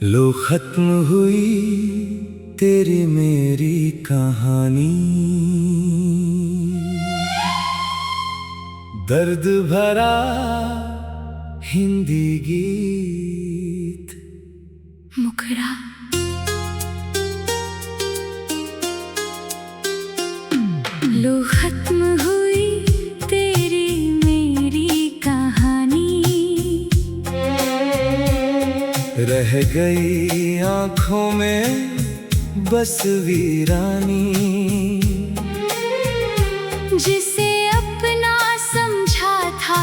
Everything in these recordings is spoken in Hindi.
लो खत्म हुई तेरी मेरी कहानी। दर्द भरा हिंदी गीत। मुखड़ा लो खत्म हुई तेरी मेरी कहानी। रह गई आंखों में बस वीरानी। जिसे अपना समझा था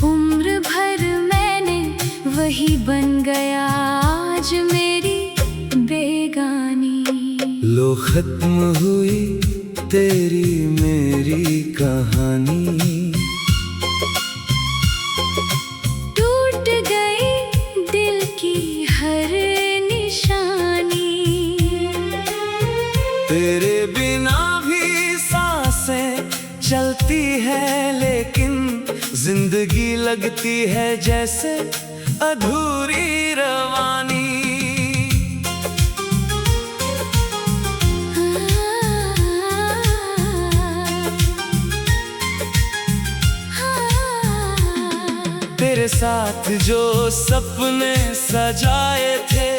उम्र भर मैंने, वही बन गया आज मेरी बेगानी। लो खत्म हुई तेरी मेरी कहानी। टूट गई दिल की हर निशानी। तेरे बिना भी सांसें चलती है, लेकिन जिंदगी लगती है जैसे अधूरी रवानी। तेरे साथ जो सपने सजाए थे,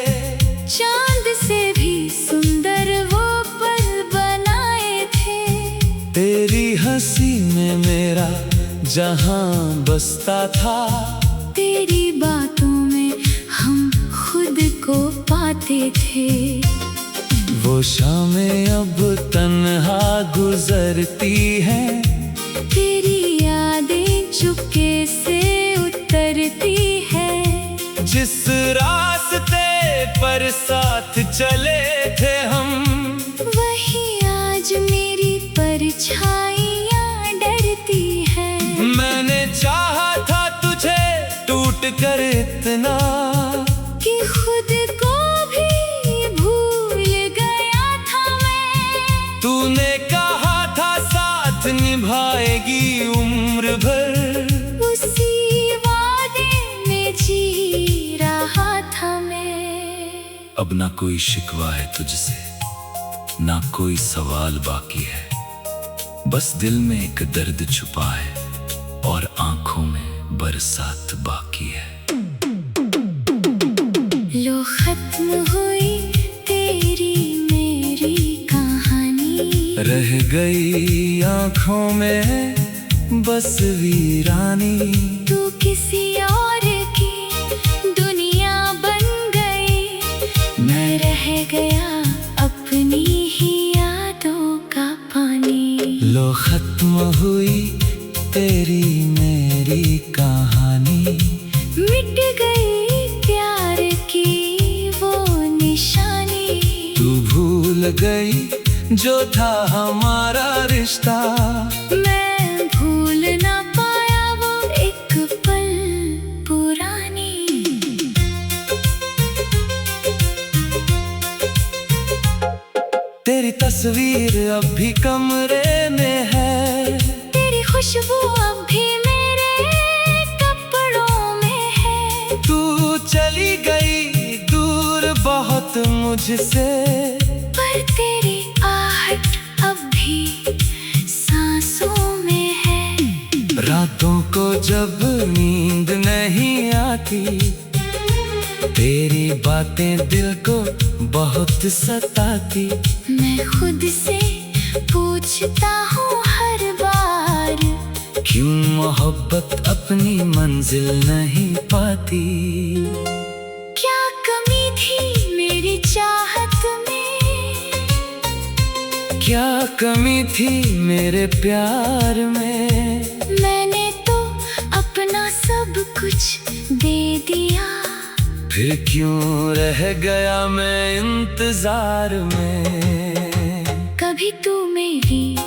चांद से भी सुंदर वो पल बनाए थे। तेरी हंसी में मेरा जहां बसता था। तेरी बातों में हम खुद को पाते थे। वो शामें अब तन्हा गुजरती हैं। तेरी यादें चुपके से उतरती है। जिस रास्ते पर साथ चले थे हम, वही आज मेरी परछाइयाँ डरती है। मैंने चाहा था तुझे टूट कर इतना, कि खुद को भी भूल गया था मैं। तूने कहा था साथ निभाएगी उम्र भर। उसी वादे में जी रहा था मैं। अब ना कोई शिकवा है तुझसे, ना कोई सवाल बाकी है। बस दिल में एक दर्द छुपा है और आंखों में बरसात बाकी है। लो खत्म हुई तेरी मेरी कहानी। रह गई आंखों में बस वीरानी। तू किसी और की दुनिया बन गई, मैं रह गया अपनी ही यादों का पानी। लो खत्म हुई तेरी मेरी कहानी। मिट गई प्यार की वो निशानी। तू भूल गई जो था हमारा रिश्ता। मैं भूल ना पाया वो एक पल पुरानी। तेरी तस्वीर अब भी कमरे में है। तेरी खुशबू अब भी मेरे कपड़ों में है। तू चली गई दूर बहुत मुझसे, पर तेरी आहट अब भी सांसों में है। रातों को जब नींद नहीं आती, तेरी बातें दिल को बहुत सताती। मैं खुद से पूछता हूँ हर बार, क्यों मोहब्बत अपनी मंजिल नहीं पाती। क्या कमी थी मेरी चाहत में, क्या कमी थी मेरे प्यार में। मैंने तो अपना सब कुछ दे दिया। फिर क्यों रह गया मैं इंतजार में। कभी तू मेरी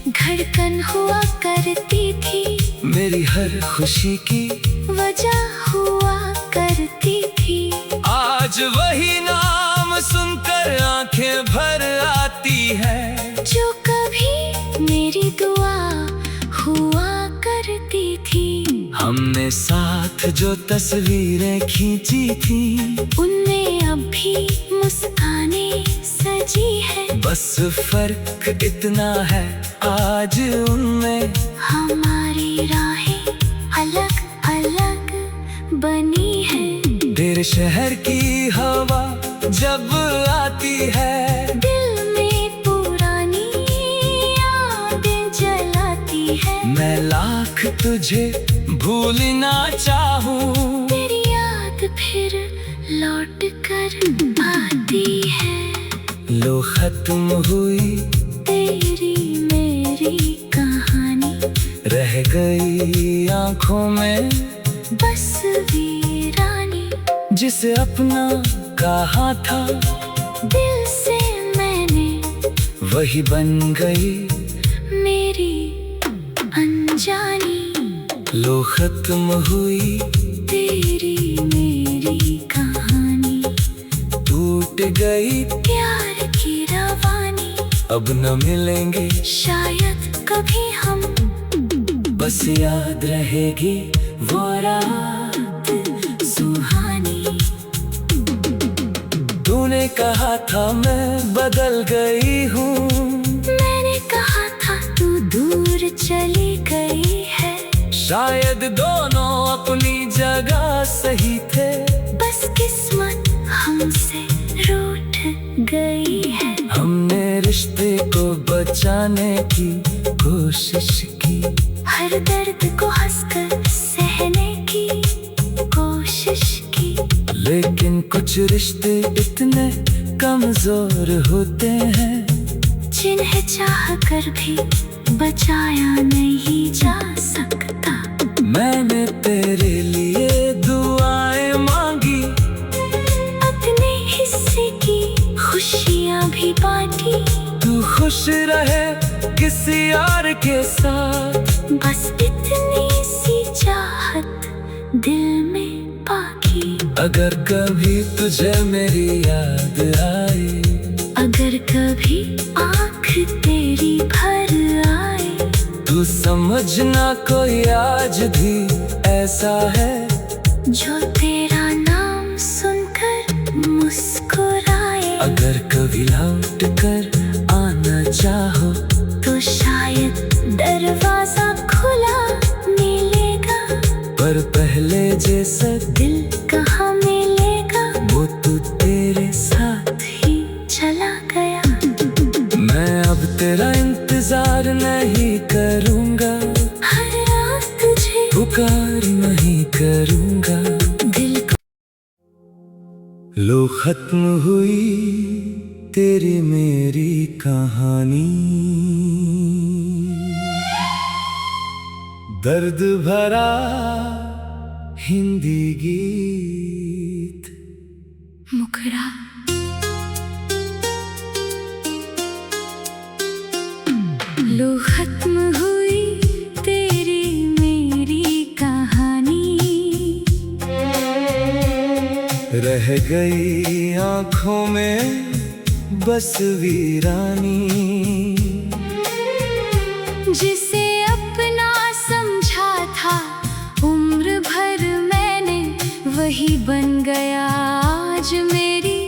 धड़कन हुआ करती थी, मेरी हर खुशी की वजह हुआ करती थी। आज वही नाम सुनकर आंखें भर आती है, जो कभी मेरी दुआ हुआ करती थी। हमने साथ जो तस्वीरें खींची थी, उनमें अब भी मुस्काने सजी है। बस फर्क इतना है आज उनमें हमारी राहें अलग अलग बनी है। तेरे शहर की हवा जब आती है, दिल में पुरानी यादें जलाती है। मैं लाख तुझे भूलना चाहूँ, तेरी याद फिर लौट कर आती है। लो खत्म हुई तेरी मेरी कहानी, रह गई आंखों में बस वीरानी। जिसे अपना कहा था दिल से मैंने, वही बन गई मेरी अनजानी। लो खत्म हुई तेरी मेरी कहानी, टूट गई प्यार की रवानी। अब न मिलेंगे शायद कभी हम, बस याद रहेगी वो रात सुहानी। तूने कहा था मैं बदल गई हूँ, मैंने कहा था तू दूर चली गई है। शायद दोनों अपनी जगह सही थे, बस किस्मत हमसे रूठ गई है। हमने रिश्ते को बचाने की कोशिश की, हर दर्द को हंसकर सहने की कोशिश की। लेकिन कुछ रिश्ते इतने कमजोर होते हैं, जिन्हें चाह कर भी बचाया नहीं जा सकता। मैंने तेरे लिए दुआएं मांगी, अपने हिस्से की खुशियाँ भी बांटी। तू खुश रहे किसी और के साथ, बस इतनी सी चाहत दिल में बाकी। अगर कभी तुझे मेरी याद आए, अगर कभी आँख तेरी भर आए, तू समझना कोई आज भी ऐसा है जो तेरा नाम सुनकर मुस्कुराए। अगर कभी लौट कर आना चाहो, तो शायद दरवाजा खुला मिलेगा, पर पहले जैसा दिल कहाँ मिलेगा। वो तू तेरे साथ ही चला गया। मैं अब तेरा इंतजार नहीं करूँगा, हर रात तुझे पुकार नहीं करूँगा। दिल को लो खत्म हुई तेरी मेरी कहानी, दर्द भरा हिंदी गीत। मुखड़ा लो खत्म हुई तेरी मेरी कहानी, रह गई आंखों में बस वीरानी। जिसे अपना समझा था उम्र भर मैंने, वही बन गया आज मेरी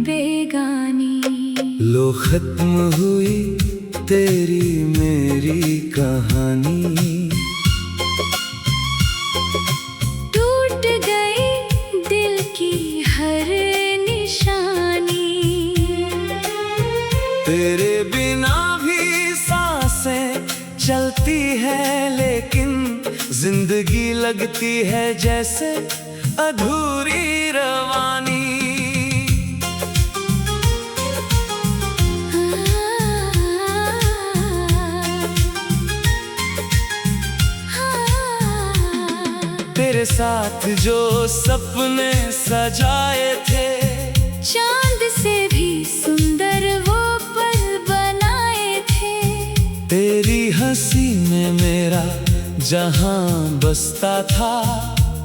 बेगानी। लो खत्म हुई तेरी मेरी कहानी, टूट गई दिल की हर निशानी। तेरे बिना भी सांसें चलती है, लेकिन जिंदगी लगती है जैसे अधूरी रवानी। तेरे साथ जो सपने सजाए थे, चांद से भी सुंदर वो पल बनाए थे। तेरी हंसी में मेरा जहां बसता था,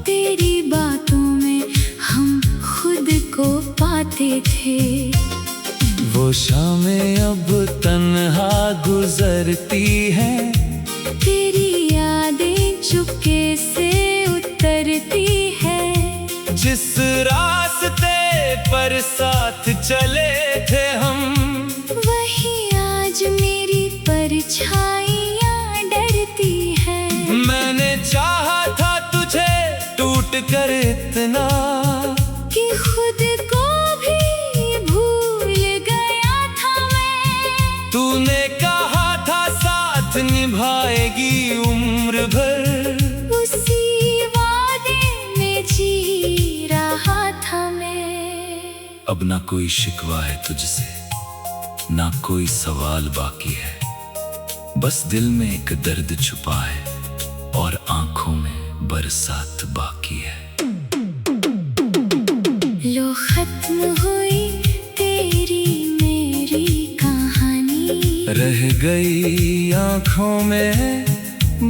तेरी बातों में हम खुद को पाते थे। वो शामें अब तन्हा गुजरती हैं, तेरी यादें चुपके से उतरती है। जिस रास्ते पर साथ चले थे हम। वही आज मेरी परछाइयाँ डरती है। मैंने चाहा था तुझे टूट कर इतना कि खुद को भी भूल गया था मैं। तूने कहा था साथ निभाएगी उम्र भर। उसी वादे में जी रहा था मैं। अब ना कोई शिकवा है तुझसे, ना कोई सवाल बाकी है। बस दिल में एक दर्द छुपा है और आंखों में बरसात बाकी है। लो खत्म हुई तेरी मेरी कहानी। रह गई आंखों में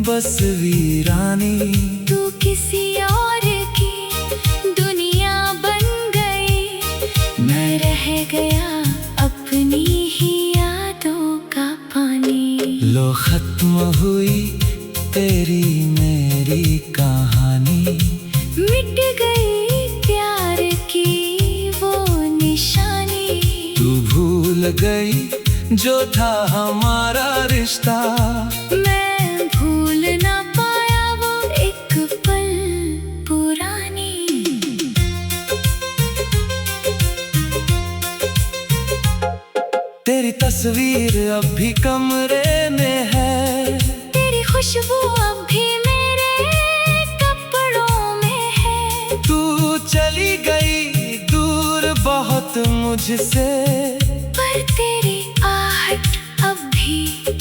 बस वीरानी। तू किसी और की दुनिया बन गई। मैं रह गया अपनी ही यादों का पानी। लो खत्म हुई तेरी मेरी कहानी। मिट गई प्यार की वो निशानी। तू भूल गई जो था हमारा रिश्ता। मैं भूल ना पाया वो एक पल पुरानी। तेरी तस्वीर अब भी कमरे में है। तेरी खुशबू अब भी मेरे कपड़ों में है। तू चली गई दूर बहुत मुझसे, पर तेरी आहट अब भी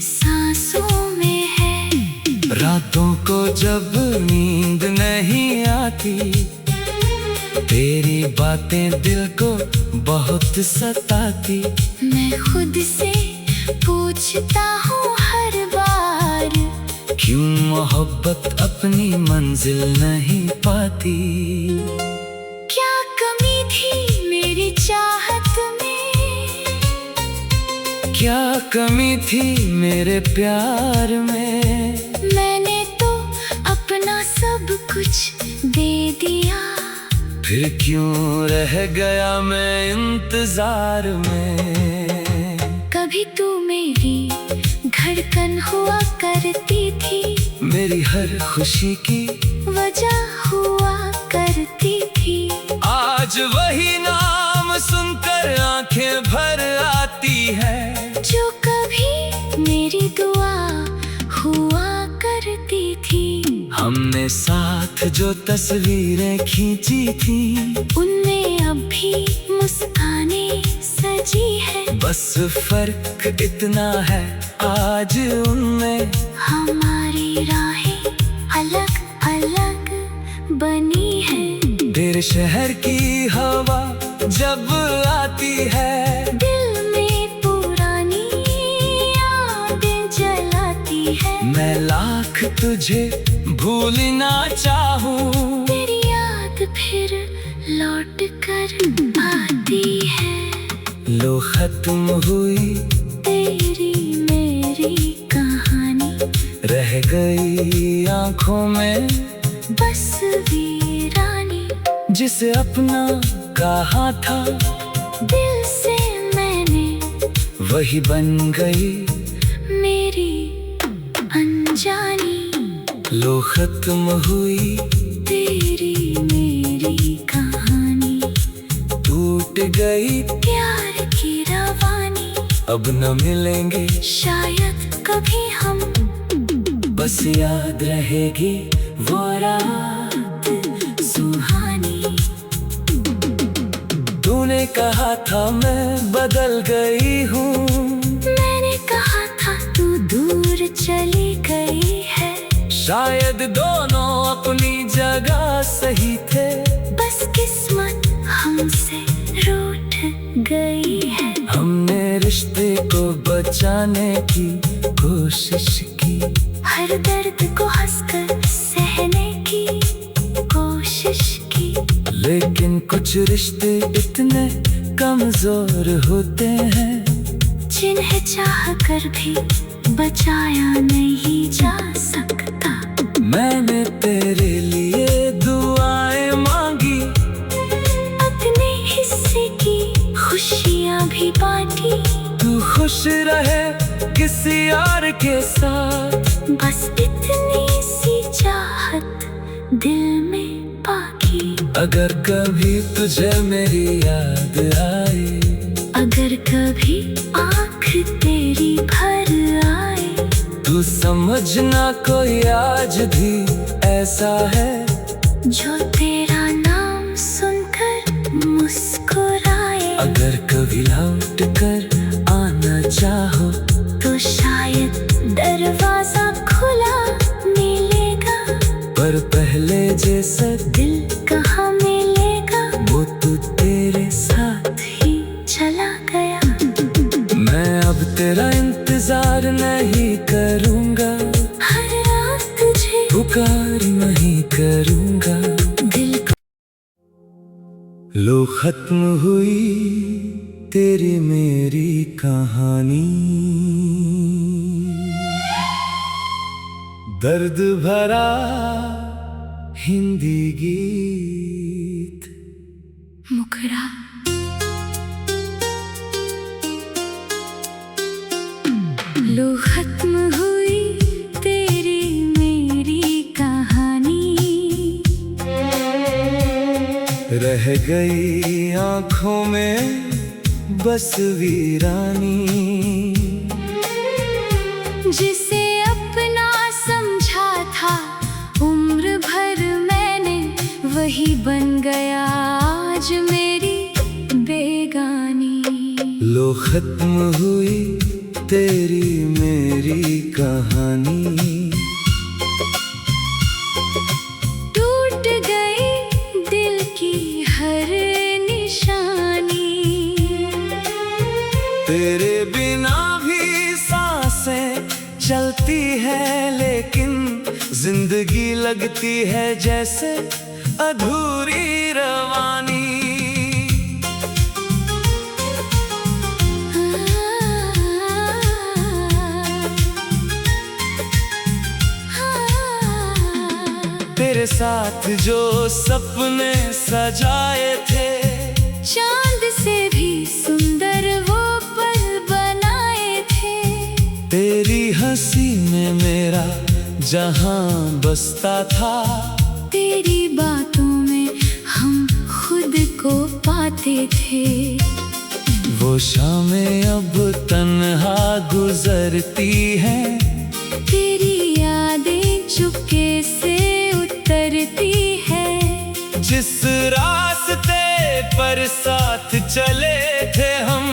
सांसों में है। रातों को जब नींद नहीं आती, तेरी बातें दिल को बहुत सताती। मैं खुद से पूछता हूँ हर बार, क्यों मोहब्बत अपनी मंजिल नहीं पाती। क्या कमी थी मेरी चाहत में। क्या कमी थी मेरे प्यार में। मैंने तो अपना सब कुछ दे दिया। फिर क्यों रह गया मैं इंतजार में। कभी तू मेरी धड़कन हुआ करती थी। मेरी हर खुशी की वजह हुआ करती थी। आज वही नाम सुनकर आंखें भर आती है। जो कभी मेरी दुआ हुआ करती थी। हमने साथ जो तस्वीरें खींची थी, उनमें अब भी मुस्कानें सजी है। बस फर्क इतना है आज उनमें हमारी राहें अलग अलग बनी है। तेरे शहर की हवा जब आती है, दिल में पुरानी यादें जलाती है। मैं लाख तुझे भूलना चाहूँ, तेरी याद फिर लौट कर आती है। लो खत्म हुई तेरी मेरी कहानी। रह गई आंखों में बस वीरानी। जिसे अपना कहा था, दिल से मैंने वही बन गई मेरी अनजानी। लो खत्म हुई तेरी मेरी कहानी। टूट गई प्यार की रवानी। अब न मिलेंगे शायद कभी हम। बस याद रहेगी वो रात सुहानी। तूने कहा था मैं बदल गई हूँ। मैंने कहा था तू दूर चली गई है। शायद दोनों अपनी जगह सही थे। बस किस्मत हमसे रूठ गई है। हमने रिश्ते को बचाने की कोशिश की। हर दर्द को हंसकर सहने की कोशिश की। लेकिन कुछ रिश्ते इतने कमजोर होते हैं, जिन्हें चाह कर भी बचाया नहीं जा सकता। मैंने तेरे लिए दुआएं मांगी, अपने खुश रहे किसी और के साथ। बस इतनी सी चाहत दिल में बाकी। अगर कभी तुझे मेरी याद आए, अगर कभी आँख तेरी भर आए, तू समझना कोई आज भी ऐसा है जो तेरा नाम सुनकर मुस्कुराए। अगर कभी लौट कर आना चाहो, तो शायद दरवाजा खुला मिलेगा, पर पहले जैसा दिल कहाँ मिलेगा, वो तो तेरे साथ ही चला गया। मैं अब तेरा इंतजार नहीं करूँगा, हर रात तुझे पुकार नहीं करूँगा। दिल को लो खत्म हुई तेरी मेरी कहानी, दर्द भरा हिंदी गीत। मुखड़ा लो खत्म हुई तेरी मेरी कहानी, रह गई आँखों में बस वीरानी। जिसे अपना समझा था उम्र भर मैंने, वही बन गया आज मेरी बेगानी। लो खत्म हुई तेरी मेरी कहानी, टूट गई दिल की हर निशानी। तेरे बिना भी सांसें चलती है, लेकिन जिंदगी लगती है जैसे अधूरी रवानी। तेरे साथ जो सपने सजाए थे, चांद से भी सुंदर वो पल बनाए थे। तेरी हंसी में मेरा जहां बसता था, तेरी बातों में हम खुद को पाते थे। वो शामें अब तन्हा गुजरती हैं, तेरी यादें चुपके से उतरती है। जिस रास्ते पर साथ चले थे हम,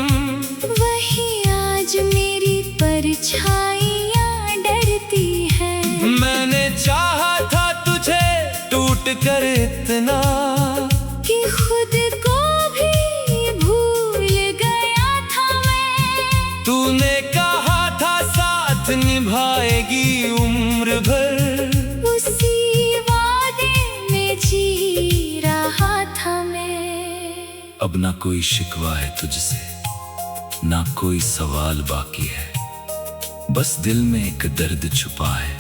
वही आज मेरी परछाइयाँ डरती है। मैंने चाहा था तुझे टूट कर इतना, कि खुद को भी भूल गया था मैं। तूने कहा था साथ निभाएगी उम्र भर, उसी वादे में जी रहा था मैं। अब ना कोई शिकवा है तुझसे, ना कोई सवाल बाकी है। बस दिल में एक दर्द छुपा है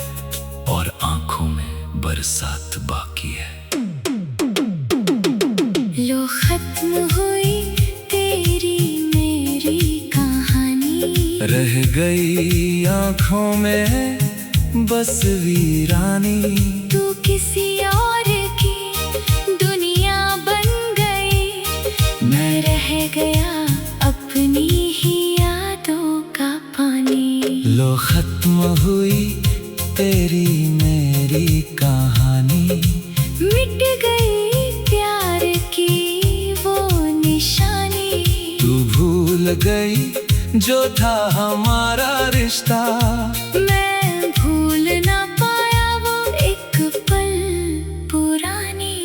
और आंखों में बरसात बाकी है। लो खत्म हुई तेरी मेरी कहानी, रह गई आंखों में बस वीरानी। तू किसी और की दुनिया बन गई, मैं रह गया अपनी ही यादों का पानी। लो खत्म हुई तेरी मेरी कहानी, मिट गई प्यार की वो निशानी। तू भूल गई जो था हमारा रिश्ता, मैं भूल ना पाया वो एक पल पुरानी।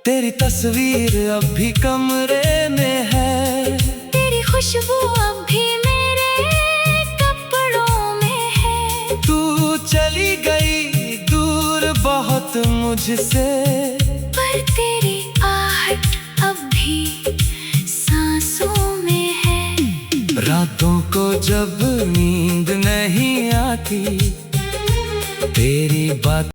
तेरी तस्वीर अब भी कमरे में है, तेरी खुशबू अब भी मेरे कपड़ों में है। तू चली गई दूर बहुत मुझसे, पर तेरी आहट अब भी सांसों में है। रातों को जब नींद नहीं आती, तेरी बात